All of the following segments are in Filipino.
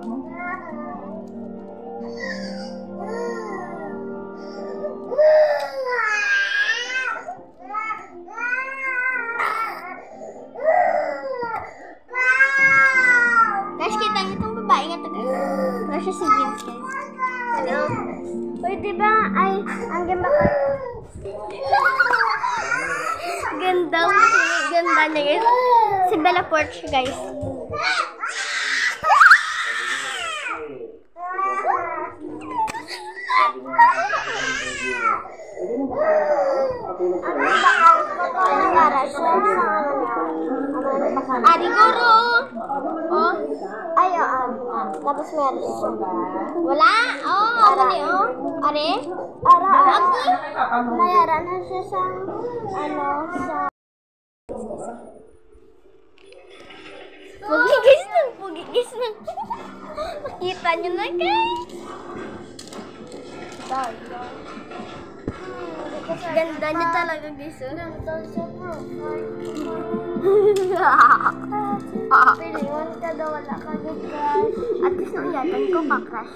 Guys, kita niyo itong babae nga taga-crush si Vince, guys. Ano? Uy, diba? Ay, ang ganda ka. Ganda niya, guys. Si Bella Porch, guys. Ari guru. Oh. Ay, tapos meron siya. Wala? Oh, ano ni oh? Ari? Lagi? Mayaran na siya sa, sa... Pugigis na. Makita nyo na, guys. Ganda niya talaga, guys. Piliwan ka daw, wala ka nag-crush. At least nauyatan ko pa-crush.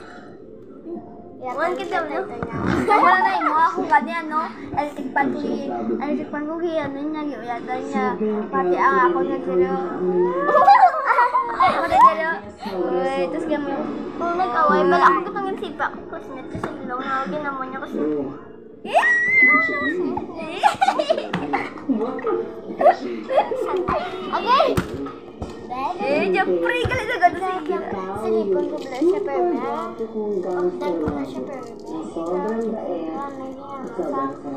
Iwan ka daw, no? Wala na yung mga ako ganyan, no? Alitik pan ko ano niya, iuyatan niya. Pati ang ako nag-zero. Ako nag-zero. Uy, tapos gano'n yung kung nag-away, bala ako katangin sipa. Kasi net kasi ilaw na ginawa niya kasi. Okay. Japri kali na gano'n siya. Silipon ko pala siya perme. Pagdan ko na siya perme.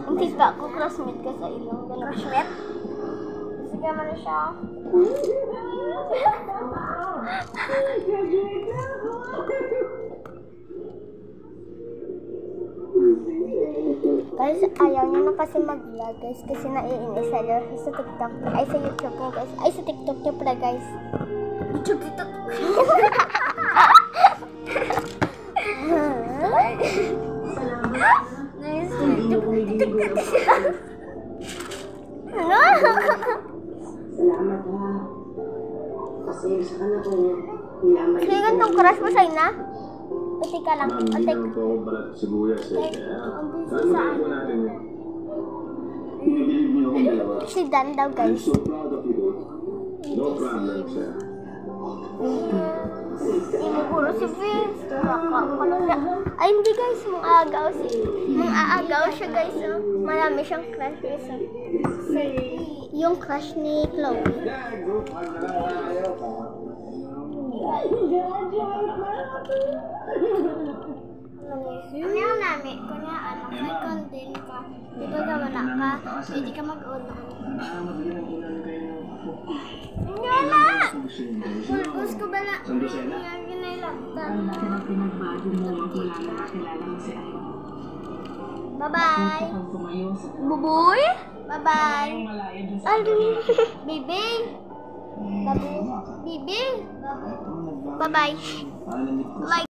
Ang tisba ko, crossmate ka sa ilong. Crossmate? Sige mo na siya. Guys, ayaw niya na kasi mag-vlog, guys, kasi naiinis siya sa TikTok, ay sa YouTube niya, guys, ay sa TikTok niya pala, guys. TikTok. Ano? Salamat ha. Kasi sa kana ko nilamay. Sige nga itong crush mo sa'yo na? Pati ka lang. Atek. Si Dan daw, guys. Imuguro si Vince. Ay, hindi, guys. Mang-aagaw siya, guys. Marami siyang crush, guys. Yung crush ni Chloe. Ano yung namin? Kunya, may content ka. Di ba wala ka? Pwede ka mag-ulan. Wala! Pulbos ko ba na? Kaya ginailagtan. Bye-bye! Buboy? Bye-bye! Bibi! Bibi! Bye-bye! Like